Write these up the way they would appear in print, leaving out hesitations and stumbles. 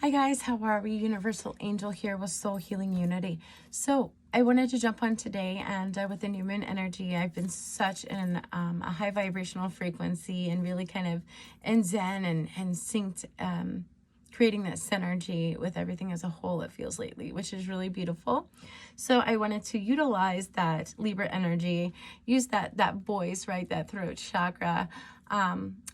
Hi guys, how are we? Universal Angel here with Soul Healing Unity. So I wanted to jump on today, and with the new moon energy, I've been such in a high vibrational frequency and really kind of in zen and synced, creating that synergy with everything as a whole, it feels lately, which is really beautiful. So I wanted to utilize that Libra energy, use that voice, right, that throat chakra,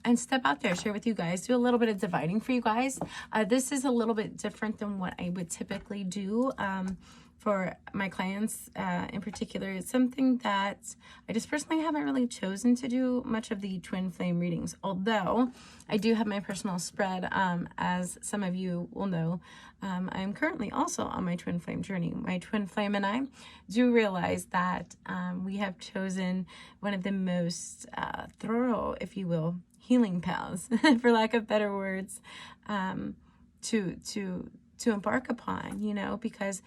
and step out there, share with you guys, do a little bit of dividing for you guys. This is a little bit different than what I would typically do for my clients in particular. It's something that I just personally haven't really chosen to do much of the twin flame readings, although I do have my personal spread. As some of you will know, I'm currently also on my twin flame journey. My twin flame and I do realize that we have chosen one of the most thorough, if you will, healing paths, for lack of better words, to embark upon, you know, because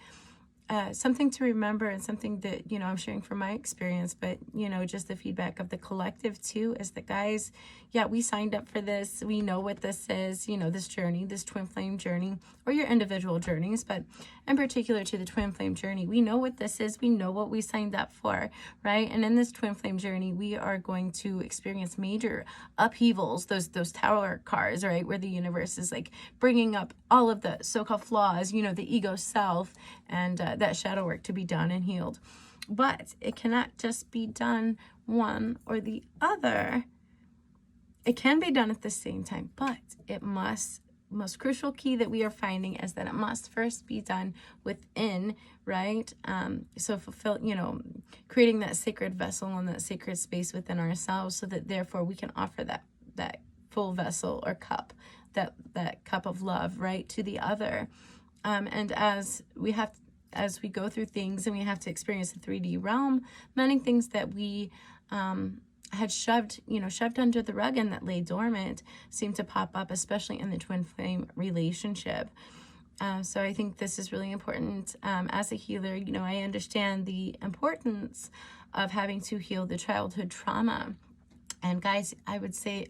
something to remember, and something that, you know, I'm sharing from my experience, but, you know, just the feedback of the collective too, is that, guys, yeah, we signed up for this. We know what this is, you know, this journey, this twin flame journey, or your individual journeys, but in particular to the twin flame journey, we know what this is. We know what we signed up for, right? And in this twin flame journey, we are going to experience major upheavals, those tower cards, right, where the universe is like bringing up all of the so-called flaws, you know, the ego self, and that shadow work to be done and healed. But it cannot just be done one or the other. It can be done at the same time, but it must, most crucial key that we are finding is that it must first be done within, right? So fulfill, you know, creating that sacred vessel and that sacred space within ourselves, so that therefore we can offer that full vessel or cup, that cup of love, right, to the other. And as we go through things and we have to experience the 3D realm, many things that we had shoved under the rug and that lay dormant seem to pop up, especially in the twin flame relationship. So I think this is really important. As a healer, you know, I understand the importance of having to heal the childhood trauma. And guys, I would say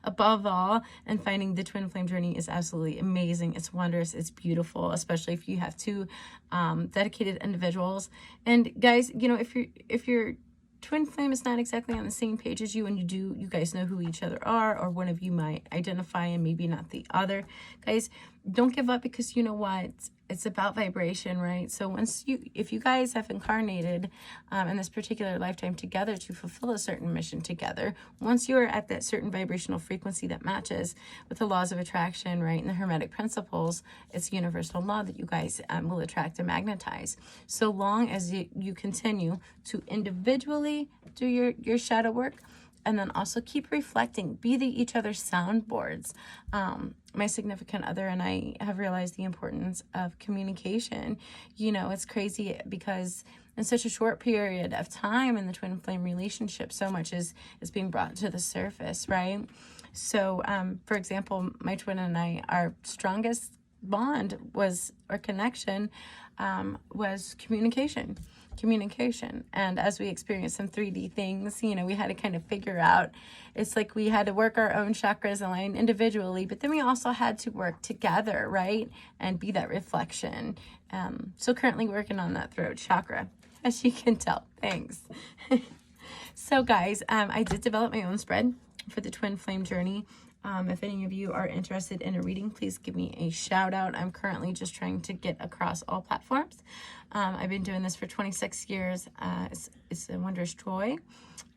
above all, and finding the twin flame journey is absolutely amazing. It's wondrous. It's beautiful, especially if you have two dedicated individuals. And guys, you know, if your twin flame is not exactly on the same page as you, and you guys know who each other are, or one of you might identify and maybe not the other, guys, don't give up, because you know what? It's about vibration, right? So if you guys have incarnated in this particular lifetime together to fulfill a certain mission together, once you are at that certain vibrational frequency that matches with the laws of attraction, right, and the Hermetic principles, it's a universal law that you guys will attract and magnetize. So long as you continue to individually do your shadow work, and then also keep reflecting, be each other's soundboards. My significant other and I have realized the importance of communication. You know, it's crazy because in such a short period of time in the twin flame relationship, so much is being brought to the surface, right? So, for example, my twin and I, our strongest bond was, or connection, was communication. And as we experienced some 3D things, you know, we had to kind of figure out, it's like we had to work our own chakras aligned individually, but then we also had to work together, right, and be that reflection. So currently working on that throat chakra, as you can tell. Thanks. So guys, I did develop my own spread for the twin flame journey. If any of you are interested in a reading, please give me a shout out. I'm currently just trying to get across all platforms. I've been doing this for 26 years. It's a wondrous joy.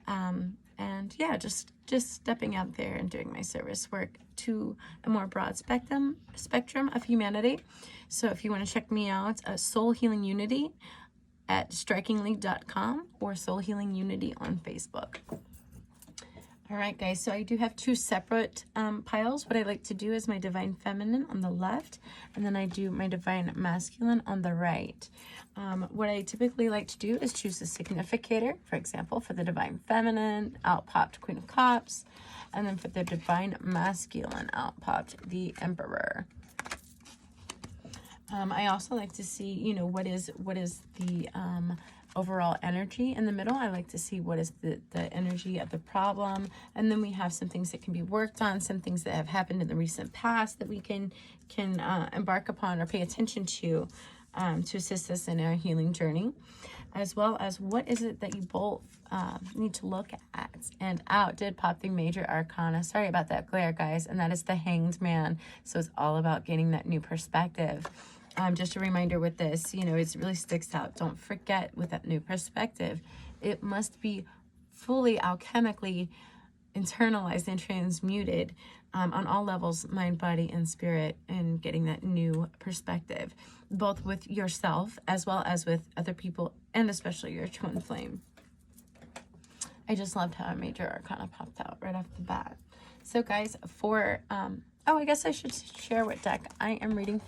And yeah, just stepping out there and doing my service work to a more broad spectrum of humanity. So if you want to check me out, Soul Healing Unity at strikingly.com or Soul Healing Unity on Facebook. All right, guys, so I do have two separate piles. What I like to do is my Divine Feminine on the left, and then I do my Divine Masculine on the right. What I typically like to do is choose a significator. For example, for the Divine Feminine, out popped Queen of Cups, and then for the Divine Masculine, out popped the Emperor. I also like to see, you know, what is the overall energy in the middle. I like to see what is the energy of the problem. And then we have some things that can be worked on, some things that have happened in the recent past that we can embark upon or pay attention to assist us in our healing journey, as well as what is it that you both need to look at. And out did pop the major arcana. Sorry about that glare, guys. And that is the Hanged Man. So it's all about gaining that new perspective. Just a reminder with this, you know, it really sticks out. Don't forget, with that new perspective, it must be fully alchemically internalized and transmuted on all levels, mind, body, and spirit, and getting that new perspective, both with yourself as well as with other people, and especially your twin flame. I just loved how a major arcana popped out right off the bat. So guys, for oh, I guess I should share what deck I am reading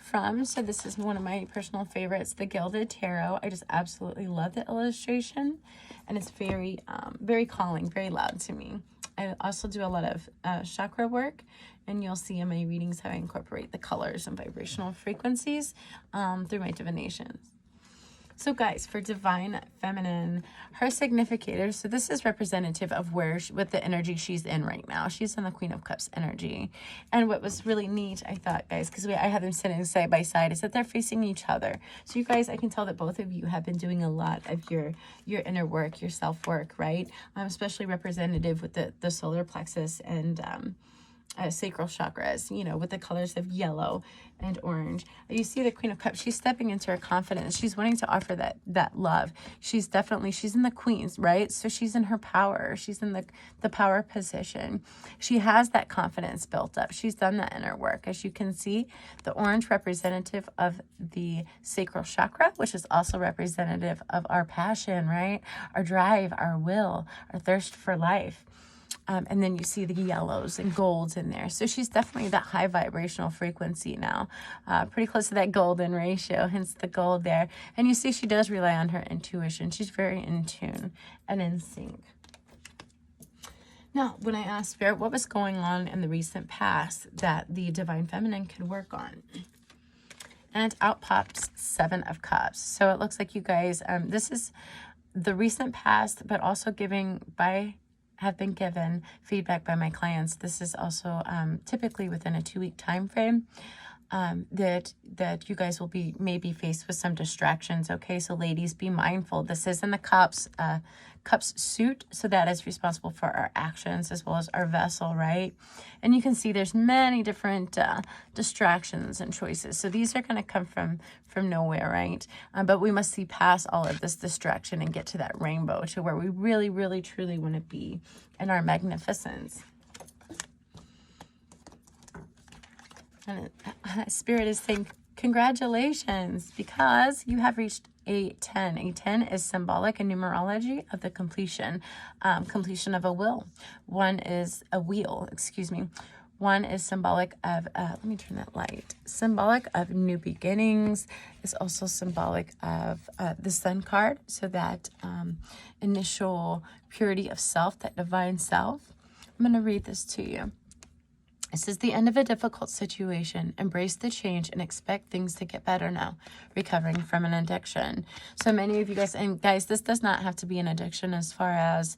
from. So this is one of my personal favorites, the Gilded Tarot. I just absolutely love the illustration, and it's very very calling, very loud to me. I also do a lot of chakra work, and you'll see in my readings how I incorporate the colors and vibrational frequencies through my divinations. So guys, for Divine Feminine, her significator, so this is representative of what the energy she's in right now. She's in the Queen of Cups energy. And what was really neat, I thought, guys, because I have them sitting side by side, is that they're facing each other. So you guys, I can tell that both of you have been doing a lot of your inner work, your self-work, right? Especially representative with the solar plexus and sacral chakras, you know, with the colors of yellow and orange. You see the Queen of Cups, she's stepping into her confidence. She's wanting to offer that love. She's in the Queens, right? So she's in her power. She's in the power position. She has that confidence built up. She's done that inner work. As you can see, the orange representative of the sacral chakra, which is also representative of our passion, right? Our drive, our will, our thirst for life. And then you see the yellows and golds in there. So she's definitely that high vibrational frequency now, pretty close to that golden ratio, hence the gold there. And you see she does rely on her intuition. She's very in tune and in sync. Now, when I asked Spirit what was going on in the recent past that the Divine Feminine could work on, and out pops Seven of Cups. So it looks like you guys, this is the recent past, but also have been given feedback by my clients. This is also typically within a 2-week time frame that you guys will be maybe faced with some distractions. Okay, so ladies, be mindful. This is in the cups suit, so that is responsible for our actions as well as our vessel, right? And you can see there's many different distractions and choices. So these are going to come from nowhere, right? But we must see past all of this distraction and get to that rainbow, to where we really, really, truly want to be in our magnificence. And Spirit is saying, congratulations, because you have reached a 10. A 10 is symbolic in numerology of the completion of a will. One is a wheel, excuse me. One is symbolic of, let me turn that light, symbolic of new beginnings. Is also symbolic of the Sun card, so that initial purity of self, that divine self. I'm going to read this to you. This is the end of a difficult situation. Embrace the change and expect things to get better now. Recovering from an addiction. So many of you guys, and guys, this does not have to be an addiction, as far as,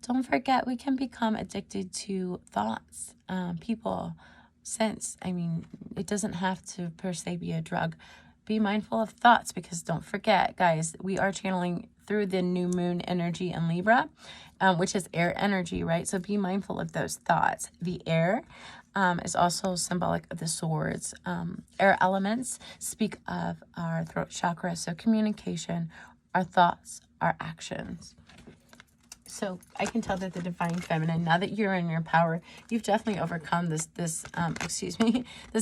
don't forget, we can become addicted to thoughts, people, sense. I mean, it doesn't have to per se be a drug. Be mindful of thoughts, because don't forget, guys, we are channeling through the new moon energy in Libra, which is air energy, right? So be mindful of those thoughts. The air is also symbolic of the swords. Air elements speak of our throat chakra, so communication, our thoughts, our actions. So I can tell that the Divine Feminine, now that you're in your power, you've definitely overcome this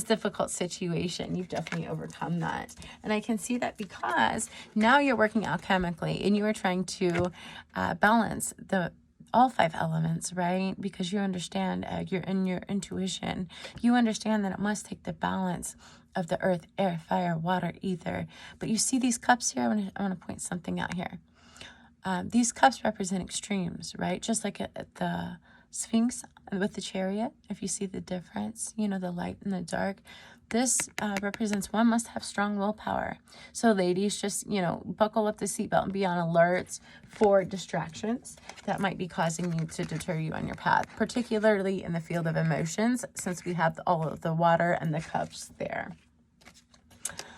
difficult situation. You've definitely overcome that. And I can see that because now you're working alchemically, and you are trying to balance all 5 elements, right? Because you understand, you're in your intuition. You understand that it must take the balance of the earth, air, fire, water, ether. But you see these cups here? I want to point something out here. These cups represent extremes, right? Just like the Sphinx with the Chariot, if you see the difference, you know, the light and the dark. This represents one must have strong willpower. So ladies, just, you know, buckle up the seatbelt and be on alert for distractions that might be causing you to deter you on your path, particularly in the field of emotions, since we have all of the water and the cups there.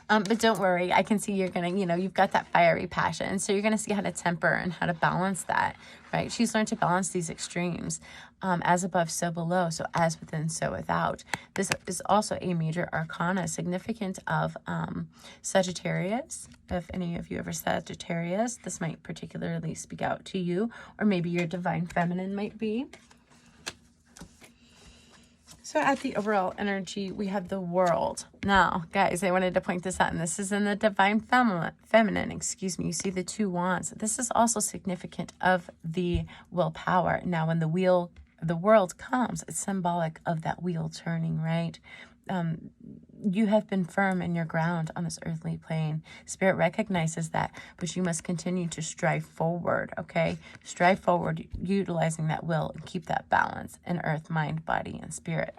But don't worry, I can see you're going to, you know, you've got that fiery passion. So you're going to see how to temper and how to balance that, right? She's learned to balance these extremes, as above, so below. So as within, so without. This is also a major arcana, significant of Sagittarius. If any of you ever Sagittarius, this might particularly speak out to you, or maybe your divine feminine might be. So at the overall energy, we have the World. Now, guys, I wanted to point this out, and this is in the Divine Feminine, excuse me. You see the 2 wands. This is also significant of the willpower. Now, when the world comes, it's symbolic of that wheel turning, right? You have been firm in your ground on this earthly plane. Spirit recognizes that, but you must continue to strive forward, okay? Strive forward, utilizing that will, and keep that balance in earth, mind, body, and spirit.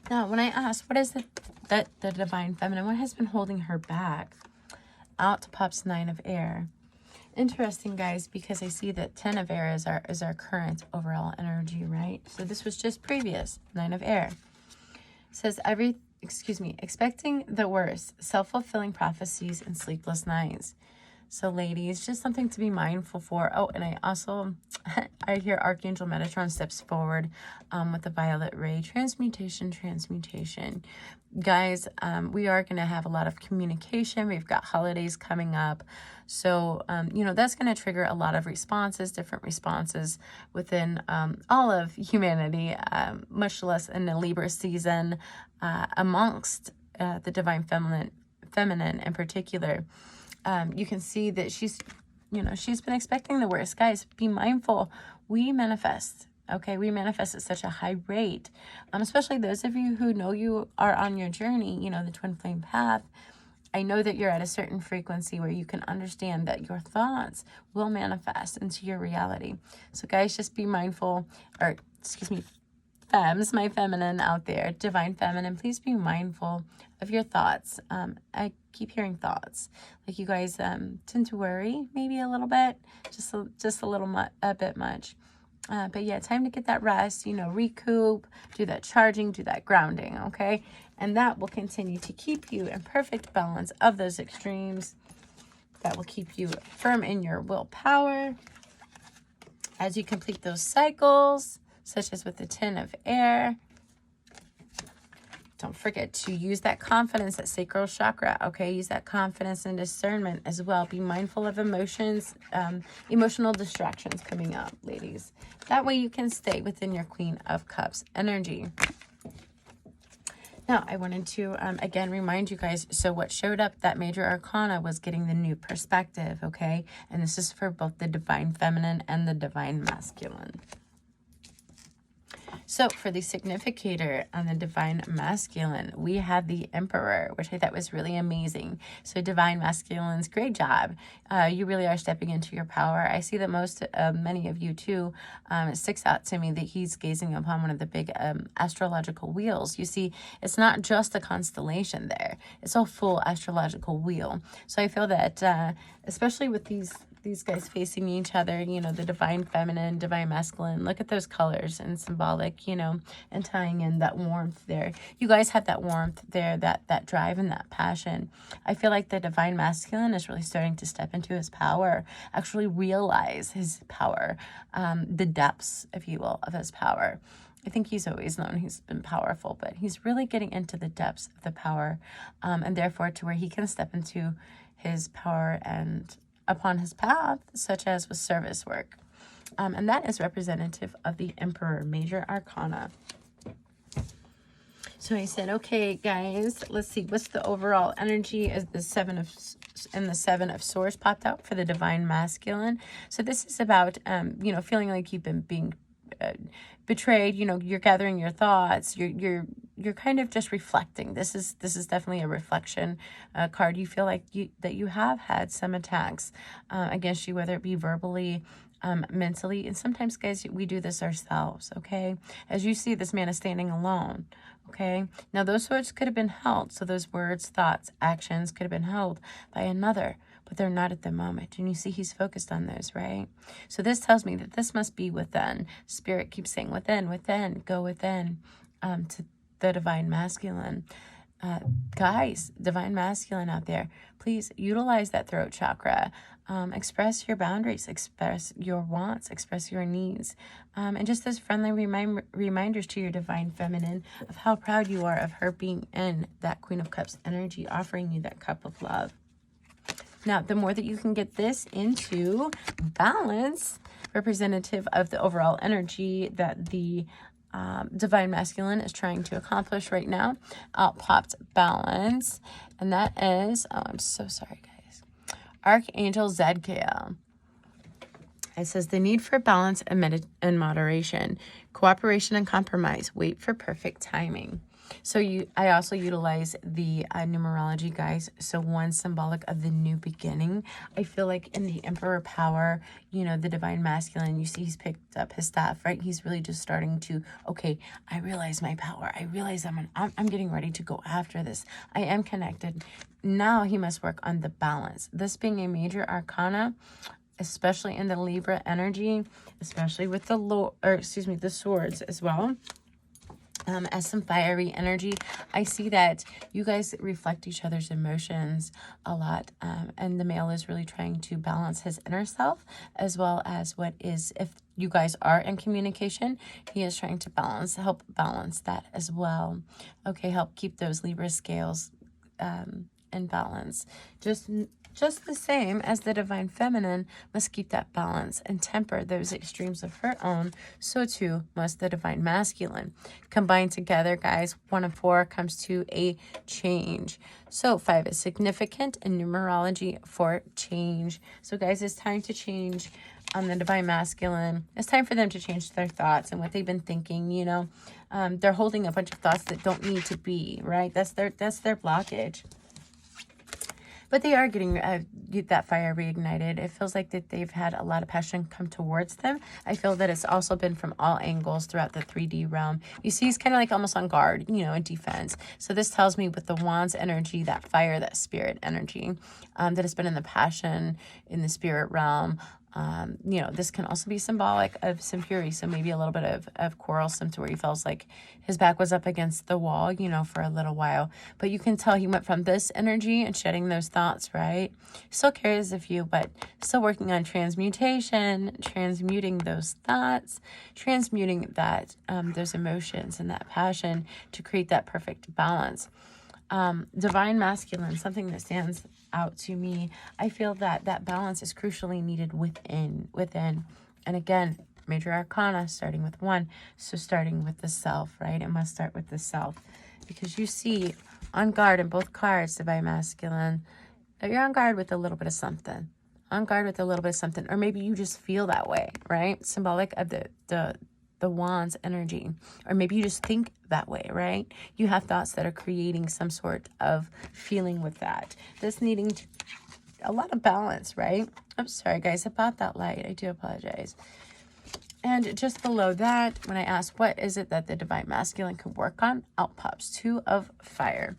Now, when I asked, what is the Divine Feminine? What has been holding her back? Out pops 9 of Air. Interesting, guys, because I see that 10 of Air is our current overall energy, right? So this was just previous, 9 of Air. It says expecting the worst, self-fulfilling prophecies and sleepless nights. So ladies, just something to be mindful for. Oh, and I also, I hear Archangel Metatron steps forward with the violet ray. Transmutation. Guys, we are going to have a lot of communication. We've got holidays coming up. So, you know, that's going to trigger a lot of responses, different responses within all of humanity, much less in the Libra season, amongst the Divine Feminine in particular. You can see that she's been expecting the worst. Guys, be mindful. We manifest, okay? We manifest at such a high rate, especially those of you who know you are on your journey, you know, the twin flame path. I know that you're at a certain frequency where you can understand that your thoughts will manifest into your reality. So guys, just be mindful, or excuse me, Fems, my feminine out there, Divine Feminine, please be mindful of your thoughts. I keep hearing thoughts. Like you guys tend to worry maybe a little bit, just a bit much. But yeah, time to get that rest, you know, recoup, do that charging, do that grounding, okay? And that will continue to keep you in perfect balance of those extremes. That will keep you firm in your willpower as you complete those cycles, such as with the 10 of Air. Don't forget to use that confidence, that sacral chakra, okay? Use that confidence and discernment as well. Be mindful of emotions, emotional distractions coming up, ladies. That way you can stay within your Queen of Cups energy. Now, I wanted to, again, remind you guys, so what showed up, that major arcana, was getting the new perspective, okay? And this is for both the Divine Feminine and the Divine Masculine. So for the significator on the Divine Masculine, we have the Emperor, which I thought was really amazing. So Divine Masculines, great job. You really are stepping into your power. I see that many of you too, it sticks out to me that he's gazing upon one of the big astrological wheels. You see, it's not just a constellation there. It's a full astrological wheel. So I feel that, especially with these guys facing each other, you know, the Divine Feminine, Divine Masculine, look at those colors and symbolic, you know, and tying in that warmth there. You guys have that warmth there, that drive and that passion. I feel like the Divine Masculine is really starting to step into his power, actually realize his power, the depths, if you will, of his power. I think he's always known he's been powerful, but he's really getting into the depths of the power, and therefore to where he can step into his power and upon his path, such as with service work. And that is representative of the Emperor, major arcana. So I said, okay, guys, let's see. What's the overall energy? Is the 7 of Swords popped out for the Divine Masculine. So this is about, you know, feeling like you've been being betrayed. You know, you're gathering your thoughts. You're kind of just reflecting. This is definitely a reflection card. You feel like that you have had some attacks against you, whether it be verbally, mentally. And sometimes, guys, we do this ourselves, okay? As you see, this man is standing alone, okay? Now, those words could have been held. So those words, thoughts, actions could have been held by another, but they're not at the moment. And you see he's focused on those, right? So this tells me that this must be within. Spirit keeps saying within, within, go within, to the divine masculine. Guys, divine masculine out there, please utilize that throat chakra. Express your boundaries, express your wants, express your needs. And just as friendly reminders to your divine feminine of how proud you are of her being in that Queen of Cups energy, offering you that cup of love. Now, the more that you can get this into balance, representative of the overall energy that the divine masculine is trying to accomplish right now, out popped balance. And that is, oh, I'm so sorry, guys. Archangel Zadkiel. It says the need for balance and moderation, cooperation and compromise. Wait for perfect timing. So I also utilize the numerology, guys. So one symbolic of the new beginning. I feel like in the Emperor power, you know, the divine masculine, you see he's picked up his staff, right? He's really just starting to, okay, I realize my power. I realize I'm getting ready to go after this. I am connected. Now he must work on the balance. This being a major arcana, especially in the Libra energy, especially with the swords as well. As some fiery energy, I see that you guys reflect each other's emotions a lot, and the male is really trying to balance his inner self as well as what is, if you guys are in communication, he is trying to help balance that as well. Okay, help keep those Libra scales in balance. Just the same as the divine feminine must keep that balance and temper those extremes of her own, so too must the divine masculine. Combined together, guys, 1 and 4 comes to a change. So 5 is significant in numerology for change. So guys, it's time to change on the divine masculine. It's time for them to change their thoughts and what they've been thinking, you know. They're holding a bunch of thoughts that don't need to be, right? That's their blockage. But they are getting that fire reignited. It feels like that they've had a lot of passion come towards them. I feel that it's also been from all angles throughout the 3D realm. You see, he's kind of like almost on guard, you know, in defense. So this tells me with the wands energy, that fire, that spirit energy, that has been in the passion, in the spirit realm. You know, this can also be symbolic of some fury. So maybe a little bit of quarrelsome to where he feels like his back was up against the wall, you know, for a little while. But you can tell he went from this energy and shedding those thoughts, right? Still cares of you, but still working on transmutation, transmuting those thoughts, transmuting that, those emotions and that passion to create that perfect balance. Divine masculine, something that stands out to me. I feel that balance is crucially needed within. And again, major arcana starting with 1. So starting with the self, right? It must start with the self, because you see on guard in both cards, divine masculine, that you're on guard with a little bit of something. On guard with a little bit of something, or maybe you just feel that way, right? Symbolic of the wands energy, or maybe you just think that way, right? You have thoughts that are creating some sort of feeling with that. This needing a lot of balance, right? I'm sorry, guys, about that light. I do apologize. And just below that, when I asked what is it that the divine masculine could work on, out pops 2 of fire.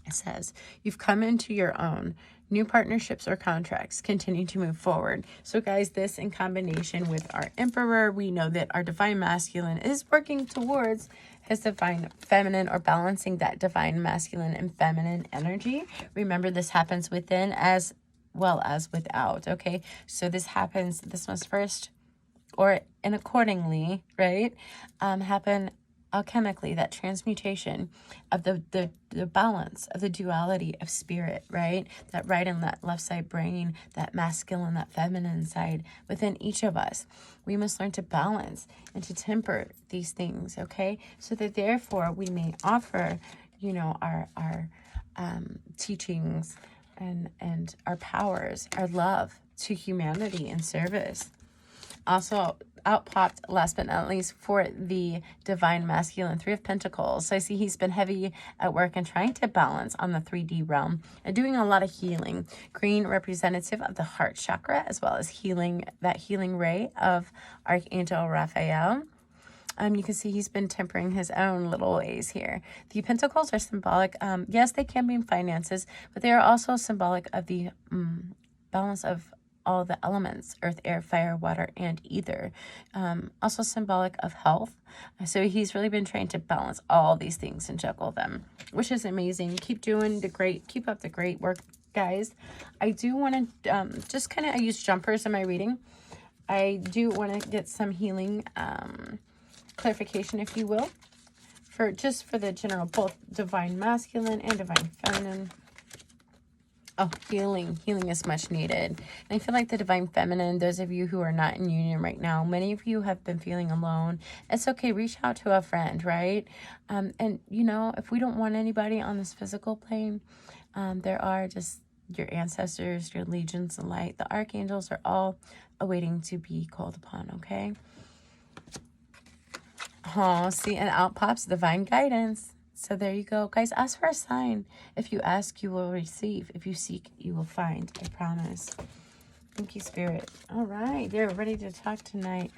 It says, you've come into your own. New partnerships or contracts continue to move forward. So guys, this in combination with our Emperor, we know that our divine masculine is working towards his divine feminine, or balancing that divine masculine and feminine energy. Remember, this happens within as well as without, okay? So this must first, and accordingly, right, happen alchemically, that transmutation of the balance of the duality of spirit, right? That right and that left side brain, that masculine, that feminine side within each of us. We must learn to balance and to temper these things, okay? So that therefore we may offer, you know, our teachings and our powers, our love to humanity in service. Also, out popped, last but not least, for the Divine Masculine, Three of Pentacles. So I see he's been heavy at work and trying to balance on the 3D realm and doing a lot of healing. Green, representative of the heart chakra, as well as healing, that healing ray of Archangel Raphael. You can see he's been tempering his own little ways here. The pentacles are symbolic. Yes, they can be in finances, but they are also symbolic of the balance of all the elements: earth, air, fire, water, and ether. Also symbolic of health. So he's really been trying to balance all these things and juggle them, which is amazing. Keep up the great work, guys. I do want to just kind of, I use jumpers in my reading. I do want to get some healing clarification, if you will, for the general, both Divine Masculine and Divine Feminine. Oh, healing is much needed. And I feel like the Divine Feminine, those of you who are not in union right now, many of you have been feeling alone. It's okay, reach out to a friend, right? And you know, if we don't want anybody on this physical plane, there are just your ancestors, your legions of light, the archangels are all awaiting to be called upon, okay? Oh, see, and out pops divine guidance. So there you go. Guys, ask for a sign. If you ask, you will receive. If you seek, you will find. I promise. Thank you, Spirit. All right, they're ready to talk tonight.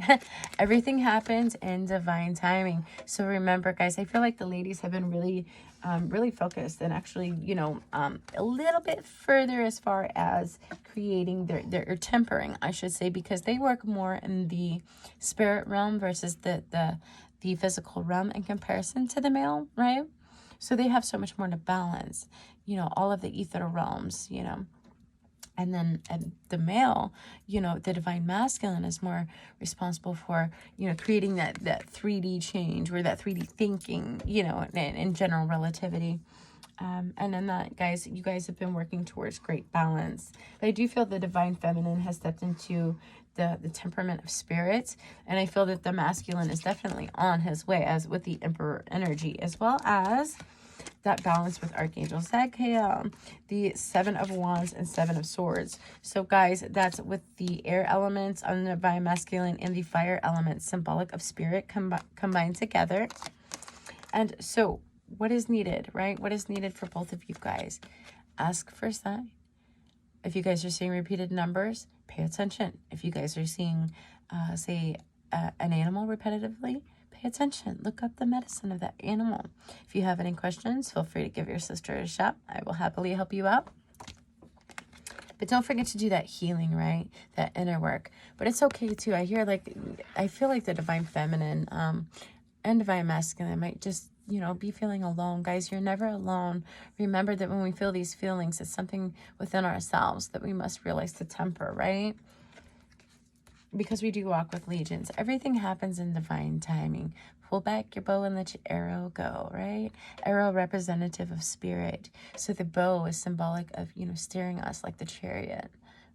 Everything happens in divine timing. So remember, guys, I feel like the ladies have been really, really focused and actually, you know, a little bit further as far as creating their tempering, I should say, because they work more in the spirit realm versus the physical realm in comparison to the male, right? So they have so much more to balance, you know, all of the ether realms, you know. And then the male, you know, the Divine Masculine is more responsible for, you know, creating that 3D change or that 3D thinking, you know, in general relativity. And then that, guys, you guys have been working towards great balance. But I do feel the Divine Feminine has stepped into the temperament of spirit. And I feel that the masculine is definitely on his way, as with the Emperor energy, as well as that balance with Archangel Zadkiel, the Seven of Wands and Seven of Swords. So guys, that's with the air elements on the Divine Masculine and the fire elements, symbolic of spirit combined together. And so what is needed, right? What is needed for both of you guys? Ask for a sign. If you guys are seeing repeated numbers, pay attention. If you guys are seeing, say, an animal repetitively, pay attention. Look up the medicine of that animal. If you have any questions, feel free to give your sister a shot. I will happily help you out. But don't forget to do that healing, right? That inner work. But it's okay too. I feel like the Divine Feminine and Divine Masculine might just, you know, be feeling alone. Guys, you're never alone. Remember that when we feel these feelings, it's something within ourselves that we must realize to temper, right? Because we do walk with legions. Everything happens in divine timing. Pull back your bow and let your arrow go, right? Arrow representative of spirit. So the bow is symbolic of, you know, steering us like the chariot,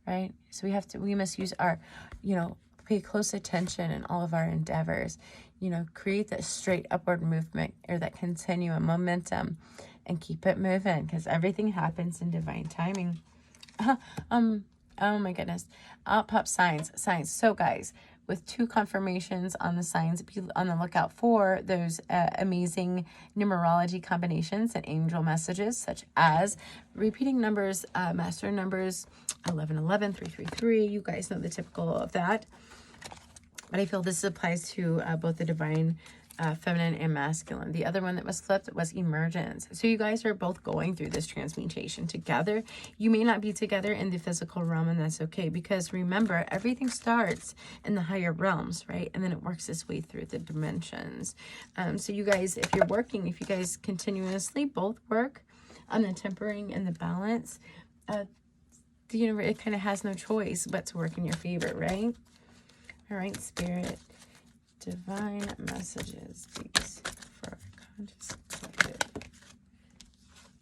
right? So we must use our, you know, pay close attention in all of our endeavors. You know, create that straight upward movement or that continuum momentum and keep it moving, because everything happens in divine timing. Oh my goodness. Out pop signs. So guys, with 2 confirmations on the signs, be on the lookout for those amazing numerology combinations and angel messages, such as repeating numbers, master numbers, 1111, 333. You guys know the typical of that. But I feel this applies to both the Divine Feminine and Masculine. The other one that was flipped was emergence. So you guys are both going through this transmutation together. You may not be together in the physical realm, and that's okay, because remember, everything starts in the higher realms, right? And then it works its way through the dimensions. So you guys, if you guys continuously both work on the tempering and the balance, the universe, it kind of has no choice but to work in your favor, right? All right, Spirit, divine messages, please, for our conscious collective.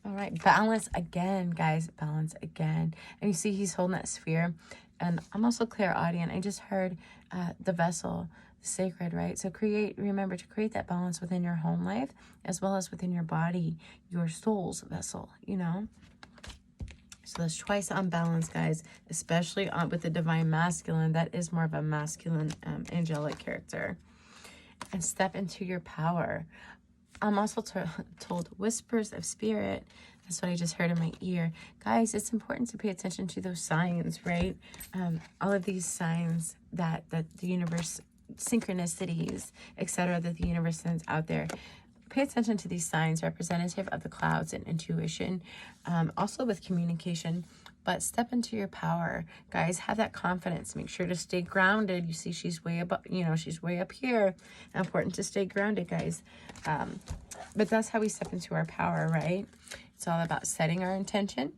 All right, balance again, guys, balance again. And you see he's holding that sphere. And I'm also clairaudient. I just heard the vessel, the sacred, right? So remember to create that balance within your home life, as well as within your body, your soul's vessel, you know? So that's twice on balance, guys, especially with the divine masculine. That is more of a masculine angelic character. And step into your power. I'm also told whispers of spirit. That's what I just heard in my ear. Guys, it's important to pay attention to those signs, right? All of these signs that the universe, synchronicities, etc., that the universe sends out there. Pay attention to these signs, representative of the clouds and intuition, also with communication. But step into your power, guys. Have that confidence. Make sure to stay grounded. You see, she's way up, she's way up here. Important to stay grounded, guys. But that's how we step into our power, right? It's all about setting our intention,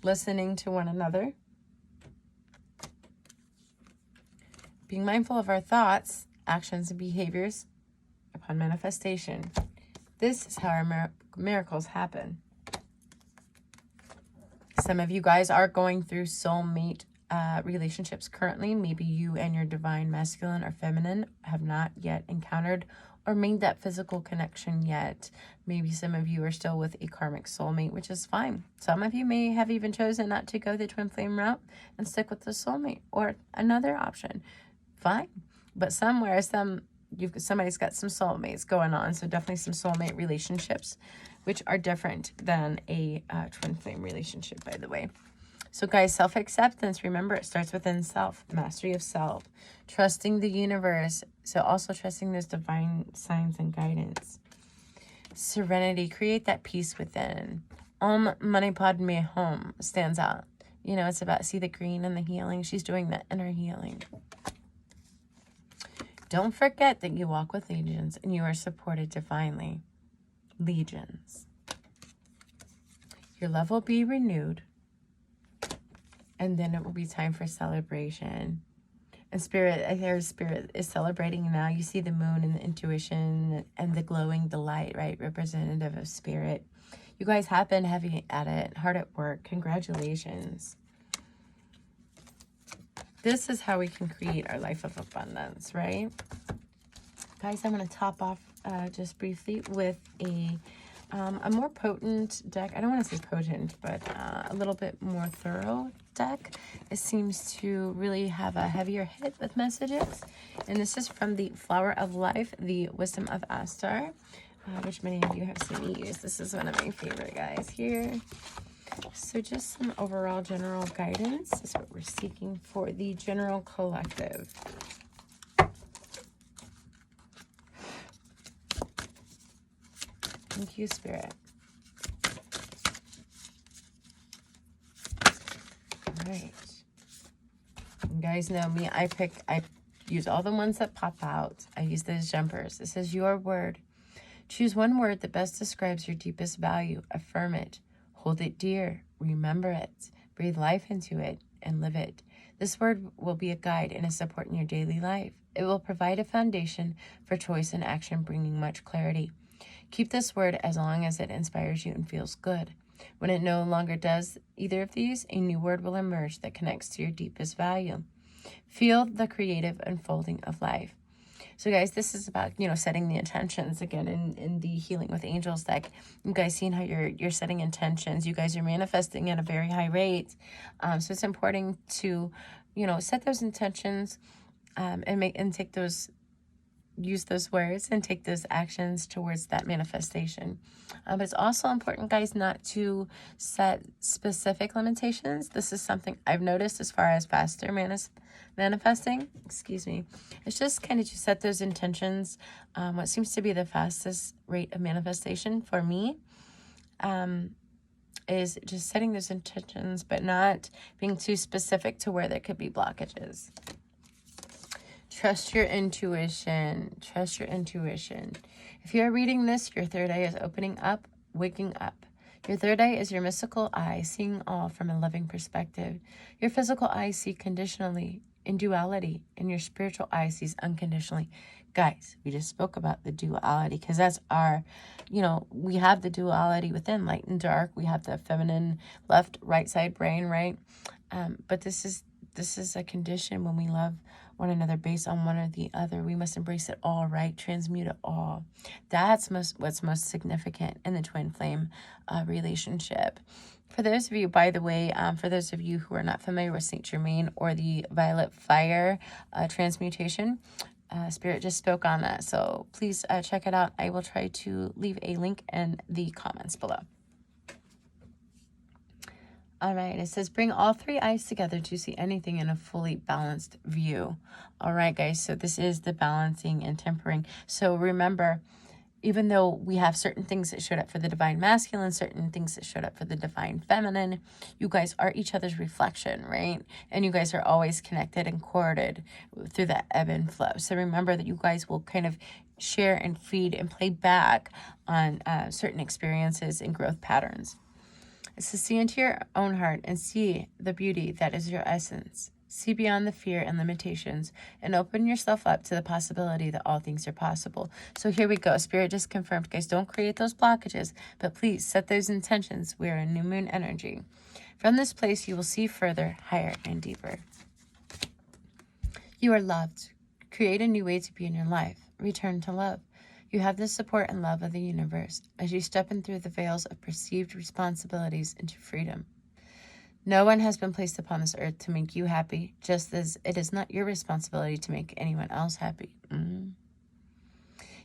listening to one another, being mindful of our thoughts, actions, and behaviors upon manifestation. This is how our miracles happen. Some of you guys are going through soulmate relationships currently. Maybe you and your divine masculine or feminine have not yet encountered or made that physical connection yet. Maybe some of you are still with a karmic soulmate, which is fine. Some of you may have even chosen not to go the twin flame route and stick with the soulmate or another option. Fine. But somebody's got some soulmates going on. So definitely some soulmate relationships, which are different than a twin flame relationship, by the way. So guys, self-acceptance, remember, it starts within self, mastery of self, trusting the universe. So also trusting those divine signs and guidance. Serenity, create that peace within. Om Mani Padme Hum stands out. It's about see the green and the healing. She's doing that inner healing. Don't forget that you walk with legions and you are supported divinely. Legions. Your love will be renewed. And then it will be time for celebration. And spirit, I hear spirit is celebrating now. You see the moon and the intuition and the glowing delight, right? Representative of spirit. You guys have been heavy at it, hard at work. Congratulations. This is how we can create our life of abundance, right? Guys, I'm going to top off just briefly with a more potent deck. I don't want to say potent, but a little bit more thorough deck. It seems to really have a heavier hit with messages. And this is from the Flower of Life, the Wisdom of Astar, which many of you have seen me use. This is one of my favorite guys here. So just some overall general guidance is what we're seeking for the general collective. Thank you, Spirit. All right. You guys know me. I use all the ones that pop out. I use those jumpers. This is your word. Choose one word that best describes your deepest value. Affirm it. Hold it dear. Remember it. Breathe life into it and live it. This word will be a guide and a support in your daily life. It will provide a foundation for choice and action, bringing much clarity. Keep this word as long as it inspires you and feels good. When it no longer does either of these, a new word will emerge that connects to your deepest value. Feel the creative unfolding of life. So guys, this is about, setting the intentions again in the Healing with Angels deck. You guys seen how you're setting intentions. You guys are manifesting at a very high rate. So it's important to, set those intentions use those words and take those actions towards that manifestation. But it's also important, guys, not to set specific limitations. This is something I've noticed as far as faster manifesting. It's just kind of to set those intentions. What seems to be the fastest rate of manifestation for me is just setting those intentions, but not being too specific to where there could be blockages. Trust your intuition. Trust your intuition. If you're reading this, your third eye is opening up, waking up. Your third eye is your mystical eye, seeing all from a loving perspective. Your physical eye sees conditionally, in duality, and your spiritual eye sees unconditionally. Guys, we just spoke about the duality because that's our, we have the duality within, light and dark. We have the feminine left, right side brain, right? But this is a condition when we love one another based on one or the other. We must embrace it all, right? Transmute it all. That's what's most significant in the twin flame relationship. For those of you, by the way, for those of you who are not familiar with Saint Germain or the violet fire transmutation, Spirit just spoke on that. So please check it out. I will try to leave a link in the comments below. All right, it says, bring all three eyes together to see anything in a fully balanced view. All right, guys, so this is the balancing and tempering. So remember, even though we have certain things that showed up for the divine masculine, certain things that showed up for the divine feminine, you guys are each other's reflection, right? And you guys are always connected and corded through that ebb and flow. So remember that you guys will kind of share and feed and play back on certain experiences and growth patterns. It says, see into your own heart and see the beauty that is your essence. See beyond the fear and limitations and open yourself up to the possibility that all things are possible. So here we go. Spirit just confirmed, guys, don't create those blockages, but please set those intentions. We are in new moon energy. From this place, you will see further, higher, and deeper. You are loved. Create a new way to be in your life. Return to love. You have the support and love of the universe as you step in through the veils of perceived responsibilities into freedom. No one has been placed upon this earth to make you happy, just as it is not your responsibility to make anyone else happy.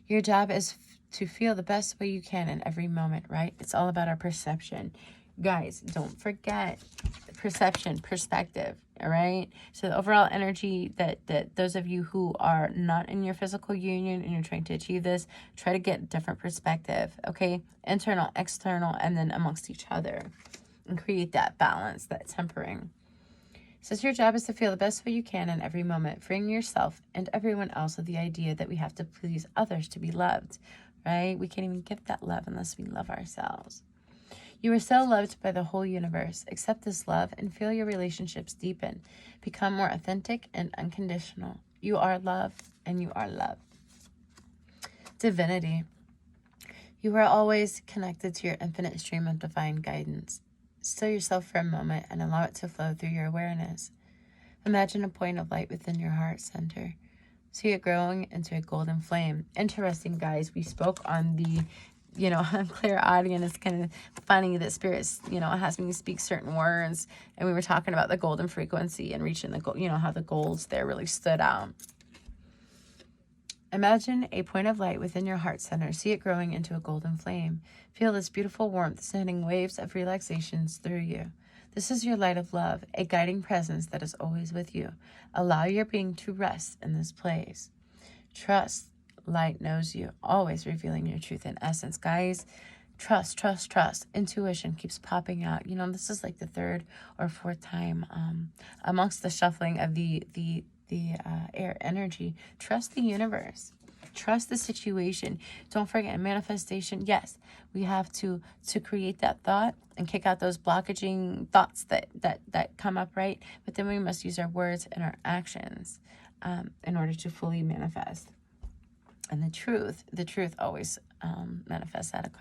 Your job is to feel the best way you can in every moment, right? It's all about our perception. Guys, don't forget perception, perspective, all right? So the overall energy that those of you who are not in your physical union and you're trying to achieve this, try to get different perspective, okay? Internal, external, and then amongst each other. And create that balance, that tempering. It says your job is to feel the best way you can in every moment, freeing yourself and everyone else of the idea that we have to please others to be loved, right? We can't even give that love unless we love ourselves. You are so loved by the whole universe. Accept this love and feel your relationships deepen. Become more authentic and unconditional. You are love and you are love. Divinity. You are always connected to your infinite stream of divine guidance. Still yourself for a moment and allow it to flow through your awareness. Imagine a point of light within your heart center. See it growing into a golden flame. Interesting, guys. We spoke on the, clairaudient. It's kind of funny that spirits, has me speak certain words. And we were talking about the golden frequency and reaching the goal, how the golds there really stood out. Imagine a point of light within your heart center. See it growing into a golden flame. Feel this beautiful warmth sending waves of relaxations through you. This is your light of love, a guiding presence that is always with you. Allow your being to rest in this place. Trust, light knows you, always revealing your truth and essence. Guys, trust, trust, trust. Intuition keeps popping out. This is like the third or fourth time amongst the shuffling of the air energy. Trust the universe. Trust the situation. Don't forget manifestation. Yes, we have to create that thought and kick out those blockaging thoughts that come up, right? But then we must use our words and our actions in order to fully manifest. And the truth always manifests at a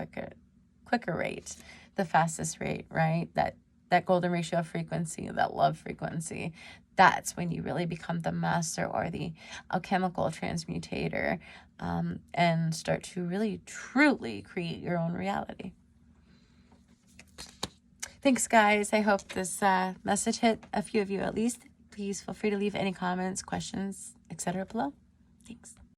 quicker rate, the fastest rate, right? That golden ratio of frequency, that love frequency, that's when you really become the master or the alchemical transmutator and start to really, truly create your own reality. Thanks, guys. I hope this message hit a few of you at least. Please feel free to leave any comments, questions, etc. below. Thanks.